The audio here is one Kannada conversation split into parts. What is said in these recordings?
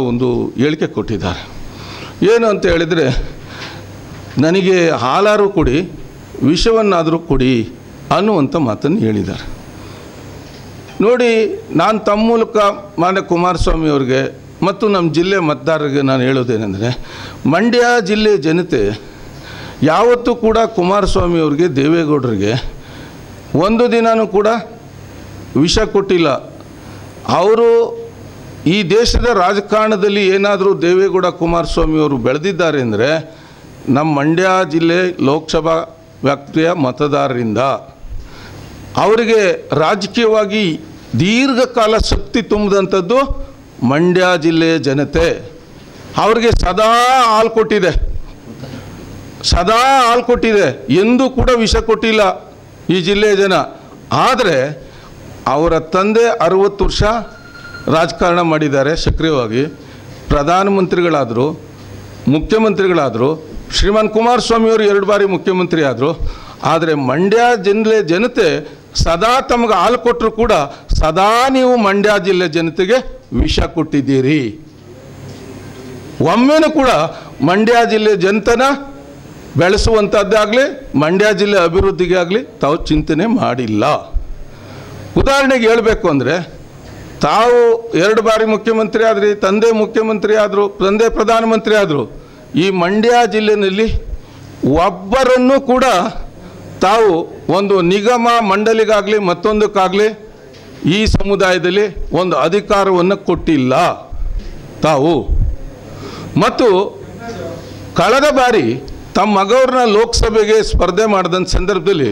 ಒಂದು ಹೇಳಿಕೆ ಕೊಟ್ಟಿದ್ದಾರೆ. ಏನು ಅಂತ ಹೇಳಿದರೆ, ನನಗೆ ಹಾಲಾರು ಕೊಡಿ, ವಿಷವನ್ನಾದರೂ ಕೊಡಿ ಅನ್ನುವಂಥ ಮಾತನ್ನು ಹೇಳಿದ್ದಾರೆ. ನೋಡಿ, ನಾನು ತಮ್ಮ ಮೂಲಕ ಮಾನ್ಯ ಕುಮಾರಸ್ವಾಮಿ ಅವರಿಗೆ ಮತ್ತು ನಮ್ಮ ಜಿಲ್ಲೆ ಮತದಾರರಿಗೆ ನಾನು ಹೇಳೋದೇನೆಂದರೆ, ಮಂಡ್ಯ ಜಿಲ್ಲೆ ಜನತೆ ಯಾವತ್ತೂ ಕೂಡ ಕುಮಾರಸ್ವಾಮಿ ಅವರಿಗೆ, ದೇವೇಗೌಡರಿಗೆ ಒಂದು ದಿನವೂ ಕೂಡ ವಿಷ ಕೊಟ್ಟಿಲ್ಲ. ಅವರು ಈ ದೇಶದ ರಾಜಕಾರಣದಲ್ಲಿ ಏನಾದರೂ ದೇವೇಗೌಡ ಕುಮಾರಸ್ವಾಮಿ ಅವರು ಬೆಳೆದಿದ್ದಾರೆ ಅಂದರೆ ನಮ್ಮ ಮಂಡ್ಯ ಜಿಲ್ಲೆ ಲೋಕಸಭಾ ವ್ಯಾಪ್ತಿಯ ಮತದಾರರಿಂದ. ಅವರಿಗೆ ರಾಜಕೀಯವಾಗಿ ದೀರ್ಘಕಾಲ ಶಕ್ತಿ ತುಂಬಿದಂಥದ್ದು ಮಂಡ್ಯ ಜಿಲ್ಲೆಯ ಜನತೆ. ಅವರಿಗೆ ಸದಾ ಹಾಲು ಕೊಟ್ಟಿದೆ, ಸದಾ ಹಾಲು ಕೊಟ್ಟಿದೆ, ಎಂದೂ ಕೂಡ ವಿಷ ಕೊಟ್ಟಿಲ್ಲ ಈ ಜಿಲ್ಲೆಯ ಜನ. ಆದರೆ ಅವರ ತಂದೆ 60 ವರ್ಷ ರಾಜಕಾರಣ ಮಾಡಿದ್ದಾರೆ, ಸಕ್ರಿಯವಾಗಿ ಪ್ರಧಾನಮಂತ್ರಿಗಳಾದರು, ಮುಖ್ಯಮಂತ್ರಿಗಳಾದರು. ಶ್ರೀಮಾನ್ ಕುಮಾರಸ್ವಾಮಿಯವರು 2 ಬಾರಿ ಮುಖ್ಯಮಂತ್ರಿ ಆದರು. ಆದರೆ ಮಂಡ್ಯ ಜಿಲ್ಲೆ ಜನತೆ ಸದಾ ತಮಗೆ ಹಾಲು ಕೊಟ್ಟರು ಕೂಡ ಸದಾ ನೀವು ಮಂಡ್ಯ ಜಿಲ್ಲೆ ಜನತೆಗೆ ವಿಷ ಕೊಟ್ಟಿದ್ದೀರಿ. ಒಮ್ಮೆನೂ ಕೂಡ ಮಂಡ್ಯ ಜಿಲ್ಲೆ ಜನತನ ಬೆಳೆಸುವಂಥದ್ದಾಗಲಿ ಮಂಡ್ಯ ಜಿಲ್ಲೆ ಅಭಿವೃದ್ಧಿಗೆ ಆಗಲಿ ತಾವು ಚಿಂತನೆ ಮಾಡಿಲ್ಲ. ಉದಾಹರಣೆಗೆ ಹೇಳಬೇಕು ಅಂದರೆ, ತಾವು 2 ಬಾರಿ ಮುಖ್ಯಮಂತ್ರಿ ಆದ್ರಿ, ತಂದೆ ಮುಖ್ಯಮಂತ್ರಿ ಆದರು, ತಂದೆ ಪ್ರಧಾನಮಂತ್ರಿ ಆದರು. ಈ ಮಂಡ್ಯ ಜಿಲ್ಲೆಯಲ್ಲಿ ಒಬ್ಬರನ್ನು ಕೂಡ ತಾವು ಒಂದು ನಿಗಮ ಮಂಡಳಿಗಾಗಲಿ ಮತ್ತೊಂದಕ್ಕಾಗಲಿ ಈ ಸಮುದಾಯದಲ್ಲಿ ಒಂದು ಅಧಿಕಾರವನ್ನು ಕೊಟ್ಟಿಲ್ಲ ತಾವು. ಮತ್ತು ಕಳೆದ ಬಾರಿ ತಮ್ಮ ಮಗವ್ರನ್ನ ಲೋಕಸಭೆಗೆ ಸ್ಪರ್ಧೆ ಮಾಡಿದಂಥ ಸಂದರ್ಭದಲ್ಲಿ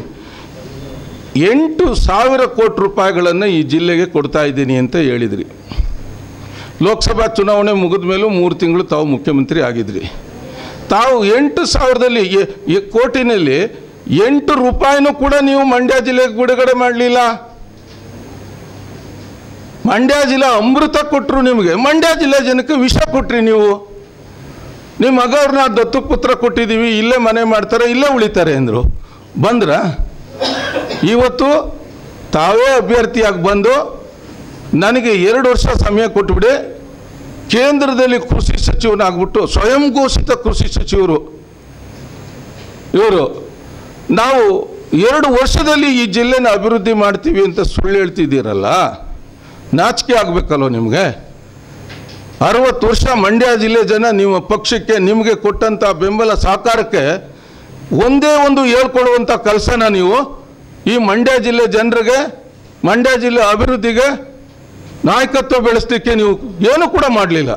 8,000 ಕೋಟಿ ರೂಪಾಯಿಗಳನ್ನು ಈ ಜಿಲ್ಲೆಗೆ ಕೊಡ್ತಾ ಇದ್ದೀನಿ ಅಂತ ಹೇಳಿದ್ರಿ. ಲೋಕಸಭಾ ಚುನಾವಣೆ ಮುಗಿದ ಮೇಲೂ 3 ತಿಂಗಳು ತಾವು ಮುಖ್ಯಮಂತ್ರಿ ಆಗಿದ್ರಿ. ತಾವು 8,000 ಕೋಟಿನಲ್ಲಿ 8 ರೂಪಾಯಿನೂ ಕೂಡ ನೀವು ಮಂಡ್ಯ ಜಿಲ್ಲೆಗೆ ಬಿಡುಗಡೆ ಮಾಡಲಿಲ್ಲ. ಮಂಡ್ಯ ಜಿಲ್ಲೆ ಅಮೃತ ಕೊಟ್ಟರು ನಿಮಗೆ, ಮಂಡ್ಯ ಜಿಲ್ಲೆ ಜನಕ್ಕೆ ವಿಷ ಕೊಟ್ರಿ ನೀವು. ನಿಮ್ಮ ಮಗವ್ರನ್ನ ದತ್ತು ಪುತ್ರ ಕೊಟ್ಟಿದ್ದೀವಿ, ಇಲ್ಲೇ ಮನೆ ಮಾಡ್ತಾರೆ, ಇಲ್ಲೇ ಉಳಿತಾರೆ ಅಂದರು. ಬಂದ್ರ ಇವತ್ತು ತಾವೇ ಅಭ್ಯರ್ಥಿಯಾಗಿ ಬಂದು ನನಗೆ 2 ವರ್ಷ ಸಮಯ ಕೊಟ್ಟುಬಿಡಿ, ಕೇಂದ್ರದಲ್ಲಿ ಕೃಷಿ ಸಚಿವನಾಗ್ಬಿಟ್ಟು ಸ್ವಯಂ ಘೋಷಿತ ಕೃಷಿ ಸಚಿವರು ಇವರು, ನಾವು 2 ವರ್ಷದಲ್ಲಿ ಈ ಜಿಲ್ಲೆನ ಅಭಿವೃದ್ಧಿ ಮಾಡ್ತೀವಿ ಅಂತ ಸುಳ್ಳು ಹೇಳ್ತಿದ್ದೀರಲ್ಲ, ನಾಚಿಕೆ ಆಗಬೇಕಲ್ವ ನಿಮಗೆ? 60 ವರ್ಷ ಮಂಡ್ಯ ಜಿಲ್ಲೆ ಜನ ನಿಮ್ಮ ಪಕ್ಷಕ್ಕೆ ನಿಮಗೆ ಕೊಟ್ಟಂಥ ಬೆಂಬಲ ಸಹಕಾರಕ್ಕೆ ಒಂದೇ ಒಂದು ಹೇಳ್ಕೊಡುವಂಥ ಕೆಲಸನ ನೀವು ಈ ಮಂಡ್ಯ ಜಿಲ್ಲೆ ಜನರಿಗೆ, ಮಂಡ್ಯ ಜಿಲ್ಲೆ ಅಭಿವೃದ್ಧಿಗೆ ನಾಯಕತ್ವ ಬೆಳೆಸಲಿಕ್ಕೆ ನೀವು ಏನೂ ಕೂಡ ಮಾಡಲಿಲ್ಲ.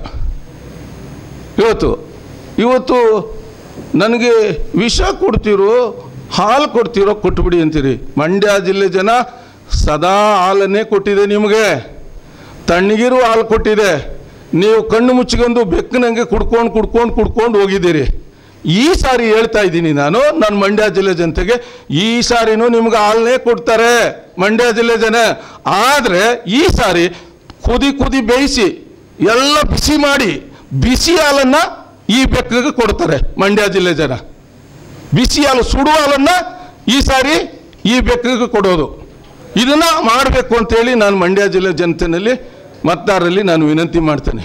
ಇವತ್ತು ನನಗೆ ವಿಷ ಕೊಡ್ತಿರೋ ಹಾಲು ಕೊಡ್ತಿರೋ ಕೊಟ್ಬಿಡಿ ಅಂತೀರಿ. ಮಂಡ್ಯ ಜಿಲ್ಲೆ ಜನ ಸದಾ ಹಾಲನ್ನೇ ಕೊಟ್ಟಿದೆ ನಿಮಗೆ, ತಣ್ಣಗಿರು ಹಾಲು ಕೊಟ್ಟಿದೆ. ನೀವು ಕಣ್ಣು ಮುಚ್ಚಿಕೊಂಡು ಬೆಕ್ಕನಂಗೆ ಕುಡ್ಕೊಂಡು ಹೋಗಿದ್ದೀರಿ. ಈ ಸಾರಿ ಹೇಳ್ತಾ ಇದ್ದೀನಿ ನಾನು, ನನ್ನ ಮಂಡ್ಯ ಜಿಲ್ಲೆ ಜನತೆಗೆ, ಈ ಸಾರಿನೂ ನಿಮ್ಗೆ ಹಾಲನ್ನೇ ಕೊಡ್ತಾರೆ ಮಂಡ್ಯ ಜಿಲ್ಲೆ ಜನ. ಆದರೆ ಈ ಸಾರಿ ಕುದಿ ಬೇಯಿಸಿ ಎಲ್ಲ ಬಿಸಿ ಮಾಡಿ ಬಿಸಿ ಹಾಲನ್ನು ಈ ಬೆಕ್ಕಿಗೆ ಕೊಡ್ತಾರೆ ಮಂಡ್ಯ ಜಿಲ್ಲೆ ಜನ. ಬಿಸಿ ಹಾಲು, ಸುಡುವ ಹಾಲನ್ನು ಈ ಸಾರಿ ಈ ಬೆಕ್ಕಿಗೆ ಕೊಡೋದು. ಇದನ್ನು ಮಾಡಬೇಕು ಅಂತೇಳಿ ನಾನು ಮಂಡ್ಯ ಜಿಲ್ಲೆ ಜನತೆಯಲ್ಲಿ ಮತದಾರರಲ್ಲಿ ನಾನು ವಿನಂತಿ ಮಾಡ್ತೇನೆ.